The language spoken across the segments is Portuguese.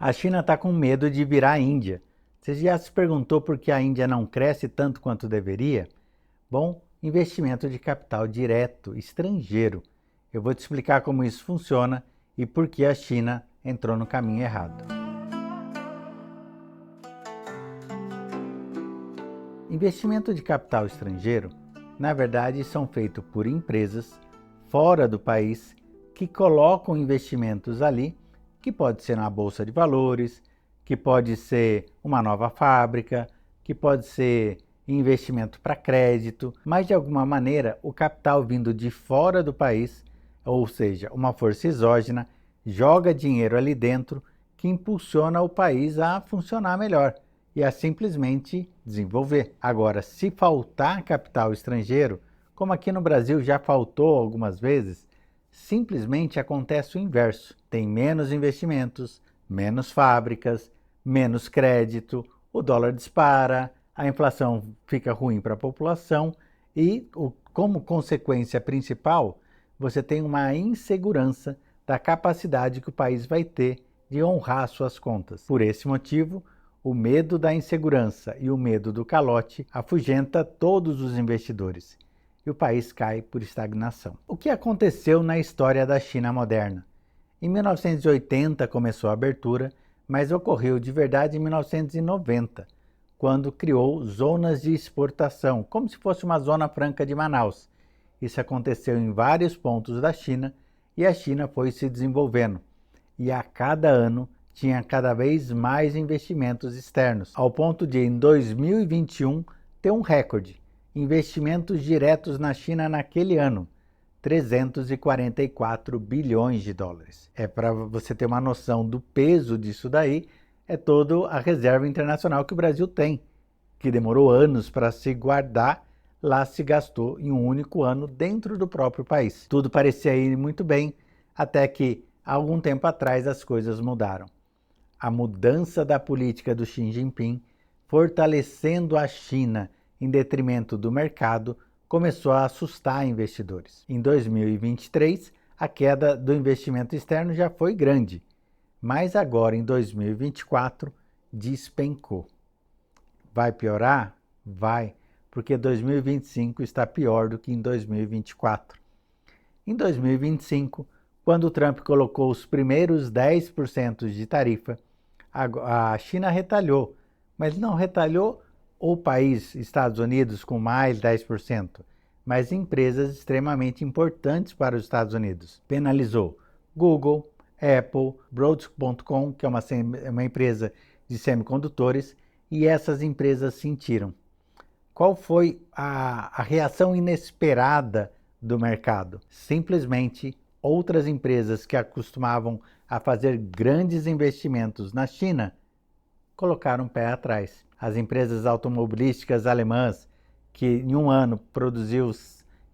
A China está com medo de virar a Índia. Você já se perguntou por que a Índia não cresce tanto quanto deveria? Bom, investimento de capital direto, estrangeiro. Eu vou te explicar como isso funciona e por que a China entrou no caminho errado. Investimento de capital estrangeiro, na verdade, são feitos por empresas fora do país que colocam investimentos ali, que pode ser na bolsa de valores, que pode ser uma nova fábrica, que pode ser investimento para crédito, mas de alguma maneira o capital vindo de fora do país, ou seja, uma força exógena, joga dinheiro ali dentro que impulsiona o país a funcionar melhor e a simplesmente desenvolver. Agora, se faltar capital estrangeiro, como aqui no Brasil já faltou algumas vezes, simplesmente acontece o inverso. Tem menos investimentos, menos fábricas, menos crédito, o dólar dispara, a inflação fica ruim para a população e, como consequência principal, você tem uma insegurança da capacidade que o país vai ter de honrar suas contas. Por esse motivo, o medo da insegurança e o medo do calote afugenta todos os investidores e o país cai por estagnação. O que aconteceu na história da China moderna? Em 1980 começou a abertura, mas ocorreu de verdade em 1990, quando criou zonas de exportação, como se fosse uma zona franca de Manaus. Isso aconteceu em vários pontos da China e a China foi se desenvolvendo. E a cada ano tinha cada vez mais investimentos externos, ao ponto de, em 2021, ter um recorde. Investimentos diretos na China naquele ano, 344 bilhões de dólares. Para você ter uma noção do peso disso daí, é toda a reserva internacional que o Brasil tem, que demorou anos para se guardar, lá se gastou em um único ano dentro do próprio país. Tudo parecia ir muito bem, até que, há algum tempo atrás, as coisas mudaram. A mudança da política do Xi Jinping, fortalecendo a China em detrimento do mercado, começou a assustar investidores. Em 2023, a queda do investimento externo já foi grande, mas agora em 2024 despencou. Vai piorar? Vai, porque 2025 está pior do que em 2024. Em 2025, quando o Trump colocou os primeiros 10% de tarifa, a China retalhou, mas não retalhou o país, Estados Unidos, com mais 10%, mas empresas extremamente importantes para os Estados Unidos. Penalizou Google, Apple, Broadcom, que é uma empresa de semicondutores, e essas empresas sentiram. Qual foi a reação inesperada do mercado? Simplesmente outras empresas que acostumavam a fazer grandes investimentos na China colocaram o pé atrás. As empresas automobilísticas alemãs, que em um ano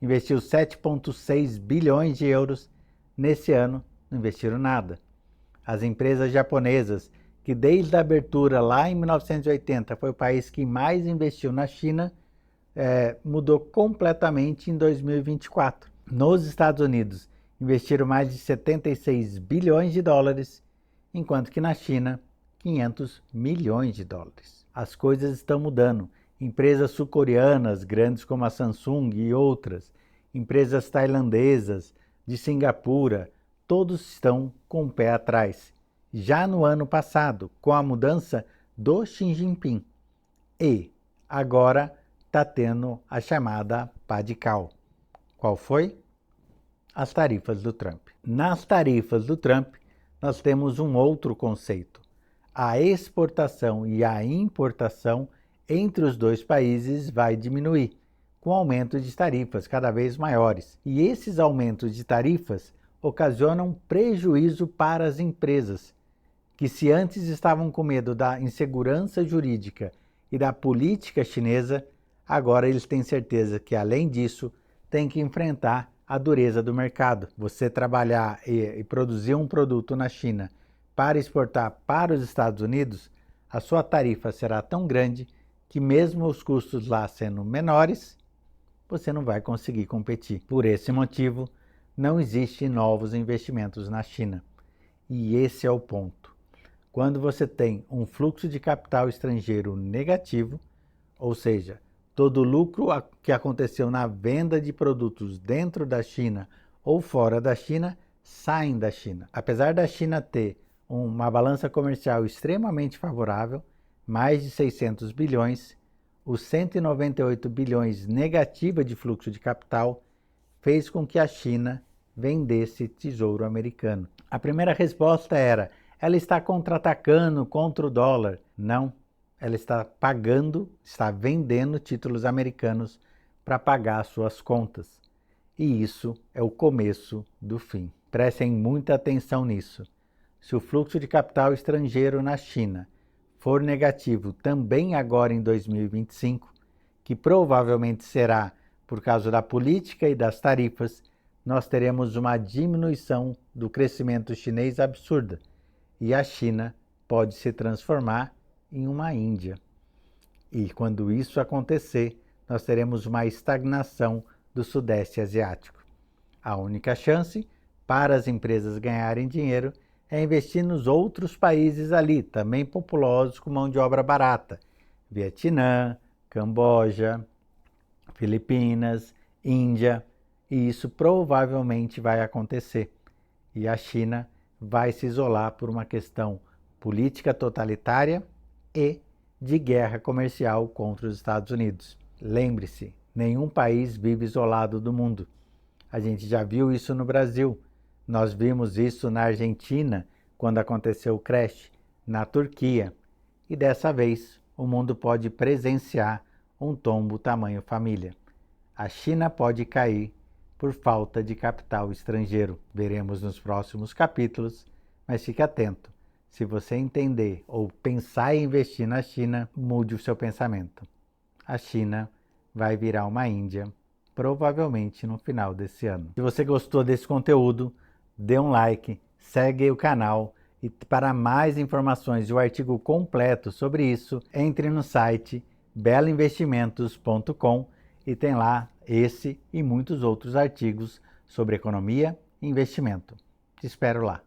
investiu 7,6 bilhões de euros, nesse ano não investiram nada. As empresas japonesas, que desde a abertura lá em 1980 foi o país que mais investiu na China, mudou completamente em 2024. Nos Estados Unidos, investiram mais de 76 bilhões de dólares, enquanto que na China, 500 milhões de dólares. As coisas estão mudando. Empresas sul-coreanas, grandes como a Samsung e outras, empresas tailandesas, de Singapura, todos estão com o pé atrás. Já no ano passado, com a mudança do Xi Jinping. E agora está tendo a chamada pá de cal. Qual foi? As tarifas do Trump. Nas tarifas do Trump, nós temos um outro conceito. A exportação e a importação entre os dois países vai diminuir, com aumento de tarifas cada vez maiores. E esses aumentos de tarifas ocasionam prejuízo para as empresas, que se antes estavam com medo da insegurança jurídica e da política chinesa, agora eles têm certeza que, além disso, têm que enfrentar a dureza do mercado. Você trabalhar e produzir um produto na China para exportar para os Estados Unidos, a sua tarifa será tão grande que mesmo os custos lá sendo menores, você não vai conseguir competir. Por esse motivo, não existem novos investimentos na China. E esse é o ponto. Quando você tem um fluxo de capital estrangeiro negativo, ou seja, todo o lucro que aconteceu na venda de produtos dentro da China ou fora da China, saem da China. Apesar da China ter uma balança comercial extremamente favorável, mais de 600 bilhões, os 198 bilhões negativa de fluxo de capital fez com que a China vendesse tesouro americano. A primeira resposta era: ela está contra-atacando contra o dólar. Não, ela está pagando, está vendendo títulos americanos para pagar suas contas. E isso é o começo do fim. Prestem muita atenção nisso. Se o fluxo de capital estrangeiro na China for negativo também agora em 2025, que provavelmente será por causa da política e das tarifas, nós teremos uma diminuição do crescimento chinês absurda e a China pode se transformar em uma Índia. E quando isso acontecer, nós teremos uma estagnação do Sudeste Asiático. A única chance para as empresas ganharem dinheiro é investir nos outros países ali, também populosos com mão de obra barata. Vietnã, Camboja, Filipinas, Índia, e isso provavelmente vai acontecer. E a China vai se isolar por uma questão política totalitária e de guerra comercial contra os Estados Unidos. Lembre-se, nenhum país vive isolado do mundo. A gente já viu isso no Brasil. Nós vimos isso na Argentina, quando aconteceu o crash, na Turquia. E dessa vez, o mundo pode presenciar um tombo tamanho família. A China pode cair por falta de capital estrangeiro. Veremos nos próximos capítulos, mas fique atento. Se você entender ou pensar em investir na China, mude o seu pensamento. A China vai virar uma Índia, provavelmente no final desse ano. Se você gostou desse conteúdo, dê um like, segue o canal e para mais informações e o artigo completo sobre isso, entre no site bellainvestimentos.com e tem lá esse e muitos outros artigos sobre economia e investimento. Te espero lá.